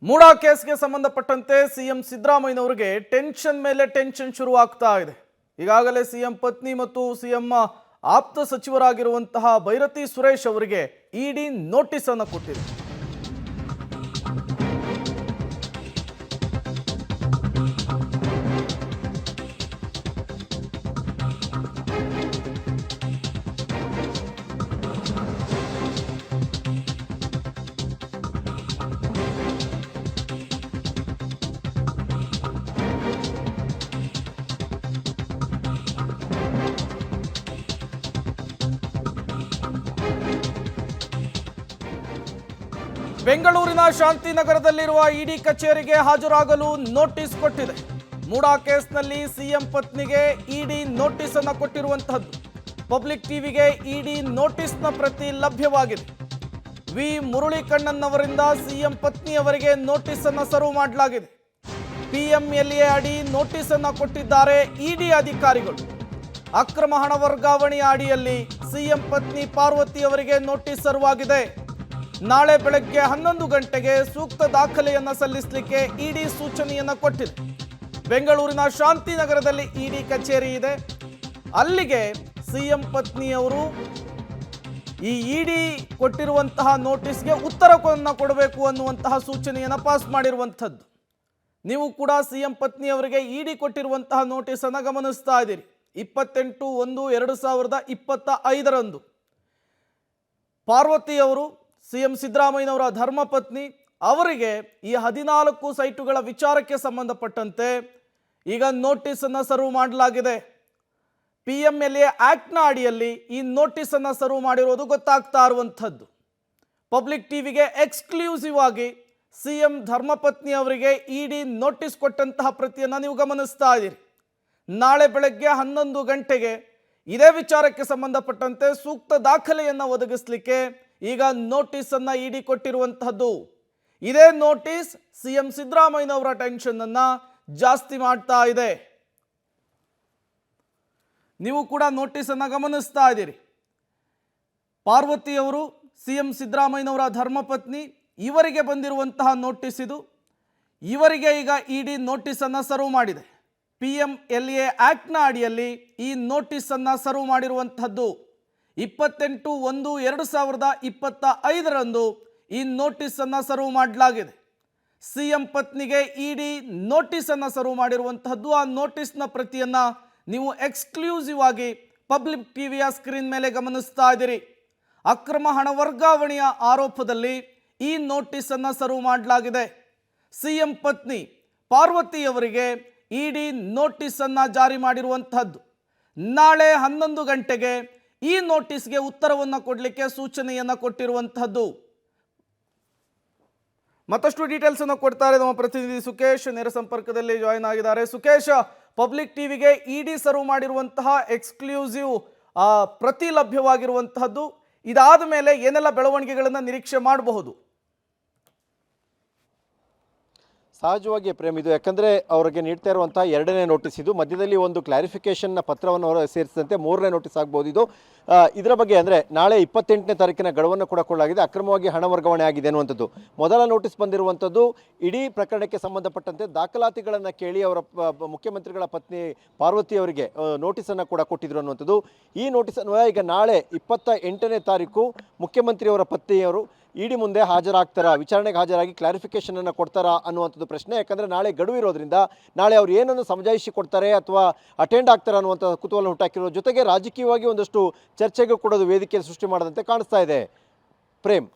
ಮೂಡಾ ಕೇಸ್ಗೆ ಸಂಬಂಧಪಟ್ಟಂತೆ CM ಸಿದ್ದರಾಮಯ್ಯನವರಿಗೆ tension ಮೇಲೆ tension ಶುರುವಾಗ್ತಾ ಇದೆ. ಈಗಾಗಲೇ ಸಿಎಂ ಪತ್ನಿ ಮತ್ತು ಸಿಎಂ ಆಪ್ತ ಸಚಿವರಾಗಿರುವಂತಹ ಭೈರತಿ ಸುರೇಶ್ ಅವರಿಗೆ ಇಡಿ ನೋಟಿಸ್ ಅನ್ನು ಕೊಟ್ಟಿದೆ. ಬೆಂಗಳೂರಿನ ಶಾಂತಿನಗರದಲ್ಲಿರುವ ಇಡಿ ಕಚೇರಿಗೆ ಹಾಜರಾಗಲು ನೋಟಿಸ್ ಕೊಟ್ಟಿದೆ. ಮೂಡಾ ಕೇಸ್ನಲ್ಲಿ ಸಿಎಂ ಪತ್ನಿಗೆ ಇಡಿ ನೋಟಿಸ್ ಅನ್ನು ಕೊಟ್ಟಿರುವಂತಹದ್ದು. ಪಬ್ಲಿಕ್ ಟಿವಿಗೆ ಇಡಿ ನೋಟಿಸ್ನ ಪ್ರತಿ ಲಭ್ಯವಾಗಿದೆ. ವಿ ಮುರಳೀಕಣ್ಣನ್ ಅವರಿಂದ ಸಿಎಂ ಪತ್ನಿಯವರಿಗೆ ನೋಟಿಸ್ ಅನ್ನು ಸರ್ವ್ ಮಾಡಲಾಗಿದೆ. ಪಿಎಂಎಲ್ಎ ಅಡಿ ನೋಟಿಸ್ ಅನ್ನು ಕೊಟ್ಟಿದ್ದಾರೆ ಇಡಿ ಅಧಿಕಾರಿಗಳು. ಅಕ್ರಮ ಹಣ ವರ್ಗಾವಣೆಯ ಅಡಿಯಲ್ಲಿ ಸಿಎಂ ಪತ್ನಿ ಪಾರ್ವತಿ ಅವರಿಗೆ ನೋಟಿಸ್ ಸರ್ವ್ ಆಗಿದೆ. ನಾಳೆ ಬೆಳಗ್ಗೆ 11 ಗಂಟೆಗೆ ಸೂಕ್ತ ದಾಖಲೆಯನ್ನು ಸಲ್ಲಿಸಲಿಕ್ಕೆ ಇಡಿ ಸೂಚನೆಯನ್ನು ಕೊಟ್ಟಿದೆ. ಬೆಂಗಳೂರಿನ ಶಾಂತಿನಗರದಲ್ಲಿ ಇಡಿ ಕಚೇರಿ ಇದೆ. ಅಲ್ಲಿಗೆ ಸಿಎಂ ಪತ್ನಿಯವರು ಈ ಇಡಿ ಕೊಟ್ಟಿರುವಂತಹ ನೋಟಿಸ್ಗೆ ಉತ್ತರವನ್ನು ಕೊಡಬೇಕು ಅನ್ನುವಂತಹ ಸೂಚನೆಯನ್ನು ಪಾಸ್ ಮಾಡಿರುವಂಥದ್ದು. ನೀವು ಕೂಡ ಸಿಎಂ ಪತ್ನಿಯವರಿಗೆ ಇಡಿ ಕೊಟ್ಟಿರುವಂತಹ ನೋಟಿಸನ್ನು ಗಮನಿಸ್ತಾ ಇದ್ದೀರಿ. 28/1/2025 ಪಾರ್ವತಿಯವರು ಸಿಎಂ ಸಿದ್ದರಾಮಯ್ಯನವರ ಧರ್ಮಪತ್ನಿ ಅವರಿಗೆ ಈ 14 ಸೈಟುಗಳ ವಿಚಾರಕ್ಕೆ ಸಂಬಂಧಪಟ್ಟಂತೆ ಈಗ ನೋಟಿಸನ್ನು ಸರ್ವ್ ಮಾಡಲಾಗಿದೆ. PMLA ಆಕ್ಟ್ನ ಅಡಿಯಲ್ಲಿ ಈ ನೋಟಿಸನ್ನು ಸರ್ವ್ ಮಾಡಿರೋದು ಗೊತ್ತಾಗ್ತಾ ಇರುವಂಥದ್ದು. ಪಬ್ಲಿಕ್ ಟಿವಿಗೆ ಎಕ್ಸ್ಕ್ಲೂಸಿವ್ ಆಗಿ ಸಿಎಂ ಧರ್ಮಪತ್ನಿ ಅವರಿಗೆ ಇಡಿ ನೋಟಿಸ್ ಕೊಟ್ಟಂತಹ ಪ್ರತಿಯನ್ನು ನೀವು ಗಮನಿಸ್ತಾ ಇದ್ದೀರಿ. ನಾಳೆ ಬೆಳಗ್ಗೆ 11 ಗಂಟೆಗೆ ಇದೇ ವಿಚಾರಕ್ಕೆ ಸಂಬಂಧಪಟ್ಟಂತೆ ಸೂಕ್ತ ದಾಖಲೆಯನ್ನು ಒದಗಿಸಲಿಕ್ಕೆ ಈಗ ನೋಟಿಸ್ ಅನ್ನ ಇಡಿ ಕೊಟ್ಟಿರುವಂತಹದ್ದು. ಇದೇ ನೋಟಿಸ್ ಸಿಎಂ ಸಿದ್ದರಾಮಯ್ಯನವರ ಟೆನ್ಷನ್ ಅನ್ನ ಜಾಸ್ತಿ ಮಾಡ್ತಾ ಇದೆ. ನೀವು ಕೂಡ ನೋಟಿಸ್ ಅನ್ನ ಗಮನಿಸ್ತಾ ಇದ್ದೀರಿ. ಪಾರ್ವತಿಯವರು ಸಿಎಂ ಸಿದ್ದರಾಮಯ್ಯನವರ ಧರ್ಮಪತ್ನಿ, ಇವರಿಗೆ ಬಂದಿರುವಂತಹ ನೋಟಿಸ್ ಇದು. ಇವರಿಗೆ ಈಗ ಇಡಿ ನೋಟಿಸ್ ಅನ್ನ ಸರ್ವ್ ಮಾಡಿದೆ. PMLA ಆಕ್ಟ್ನ ಅಡಿಯಲ್ಲಿ ಈ ನೋಟಿಸ್ ಅನ್ನ ಸರ್ವ್ ಮಾಡಿರುವಂತಹದ್ದು. 28/1/2025 ಈ ನೋಟಿಸ್ ಅನ್ನು ಸರ್ವ್ ಮಾಡಲಾಗಿದೆ. ಸಿಎಂ ಪತ್ನಿಗೆ ಇಡಿ ನೋಟಿಸ್ ಅನ್ನು ಸರ್ವ್ ಮಾಡಿರುವಂತಹದ್ದು. ಆ ನೋಟಿಸ್ನ ಪ್ರತಿಯನ್ನ ನೀವು ಎಕ್ಸ್ಕ್ಲೂಸಿವ್ ಆಗಿ ಪಬ್ಲಿಕ್ ಟಿವಿಯ ಸ್ಕ್ರೀನ್ ಮೇಲೆ ಗಮನಿಸ್ತಾ ಇದ್ದೀರಿ. ಅಕ್ರಮ ಹಣ ವರ್ಗಾವಣೆಯ ಆರೋಪದಲ್ಲಿ ಈ ನೋಟಿಸ್ ಅನ್ನು ಸರ್ವ್ ಮಾಡಲಾಗಿದೆ. ಸಿಎಂ ಪತ್ನಿ ಪಾರ್ವತಿಯವರಿಗೆ ಇಡಿ ನೋಟಿಸ್ ಅನ್ನು ಜಾರಿ ಮಾಡಿರುವಂತಹದ್ದು. ನಾಳೆ 11 ಗಂಟೆಗೆ ಈ ನೋಟಿಸ್ಗೆ ಉತ್ತರವನ್ನು ಕೊಡಲಿಕ್ಕೆ ಸೂಚನೆಯನ್ನು ಕೊಟ್ಟಿರುವಂತಹದ್ದು. ಮತ್ತಷ್ಟು ಡೀಟೇಲ್ಸ್ ಅನ್ನು ಕೊಡ್ತಾರೆ ನಮ್ಮ ಪ್ರತಿನಿಧಿ ಸುಕೇಶ್, ನೇರ ಸಂಪರ್ಕದಲ್ಲಿ ಜಾಯಿನ್ ಆಗಿದ್ದಾರೆ. ಸುಕೇಶ್, ಪಬ್ಲಿಕ್ ಟಿವಿಗೆ ಇಡಿ ಸರ್ವ್ ಮಾಡಿರುವಂತಹ ಎಕ್ಸ್ಕ್ಲೂಸಿವ್ ಪ್ರತಿ ಲಭ್ಯವಾಗಿರುವಂತಹದ್ದು. ಇದಾದ ಮೇಲೆ ಏನೆಲ್ಲ ಬೆಳವಣಿಗೆಗಳನ್ನು ನಿರೀಕ್ಷೆ ಮಾಡಬಹುದು? ಸಹಜವಾಗಿ ಪ್ರೇಮ್, ಇದು ಯಾಕಂದರೆ ಅವರಿಗೆ ನೀಡ್ತಾ ಇರುವಂಥ 2ನೇ ನೋಟಿಸ್ ಇದು. ಮಧ್ಯದಲ್ಲಿ ಒಂದು ಕ್ಲಾರಿಫಿಕೇಷನ್ನ ಪತ್ರವನ್ನು ಅವರು ಸೇರಿಸಿದಂತೆ 3ನೇ ನೋಟಿಸ್ ಆಗ್ಬೋದು ಇದು. ಇದರ ಬಗ್ಗೆ ಅಂದರೆ ನಾಳೆ 28ನೇ ತಾರೀಕಿನ ಗಡುವನ್ನು ಕೂಡ ಕೊಡಲಾಗಿದೆ. ಅಕ್ರಮವಾಗಿ ಹಣ ವರ್ಗಾವಣೆ ಆಗಿದೆ ಅನ್ನುವಂಥದ್ದು ಮೊದಲ ನೋಟಿಸ್ ಬಂದಿರುವಂಥದ್ದು. ಇಡೀ ಪ್ರಕರಣಕ್ಕೆ ಸಂಬಂಧಪಟ್ಟಂತೆ ದಾಖಲಾತಿಗಳನ್ನು ಕೇಳಿ ಅವರ ಮುಖ್ಯಮಂತ್ರಿಗಳ ಪತ್ನಿ ಪಾರ್ವತಿ ಅವರಿಗೆ ನೋಟಿಸನ್ನು ಕೂಡ ಕೊಟ್ಟಿದ್ರು ಅನ್ನುವಂಥದ್ದು. ಈ ನೋಟಿಸನ್ನು ಈಗ ನಾಳೆ 28ನೇ ತಾರೀಕು ಮುಖ್ಯಮಂತ್ರಿಯವರ ಪತ್ನಿಯವರು ಇಡಿ ಮುಂದೆ ಹಾಜರಾಗ್ತಾರಾ, ವಿಚಾರಣೆಗೆ ಹಾಜರಾಗಿ ಕ್ಲಾರಿಫಿಕೇಷನ್ ಅನ್ನು ಕೊಡ್ತಾರಾ ಅನ್ನುವಂಥದ್ದು ಪ್ರಶ್ನೆ. ಯಾಕಂದರೆ ನಾಳೆ ಗಡುವು ಇರೋದ್ರಿಂದ ನಾಳೆ ಅವರು ಏನನ್ನು ಸಮಜಾಯಿಷಿ ಕೊಡ್ತಾರೆ ಅಥವಾ ಅಟೆಂಡ್ ಆಗ್ತಾರೆ ಅನ್ನುವಂಥ ಕುತೂಹಲ ಹುಟ್ಟಾಕಿರೋ ಜೊತೆಗೆ ರಾಜಕೀಯವಾಗಿ ಒಂದಷ್ಟು ಚರ್ಚೆಗೂ ಕೊಡೋದು ವೇದಿಕೆ ಸೃಷ್ಟಿ ಮಾಡದಂತೆ ಕಾಣಿಸ್ತಾ ಇದೆ. ಪ್ರೇಮ್.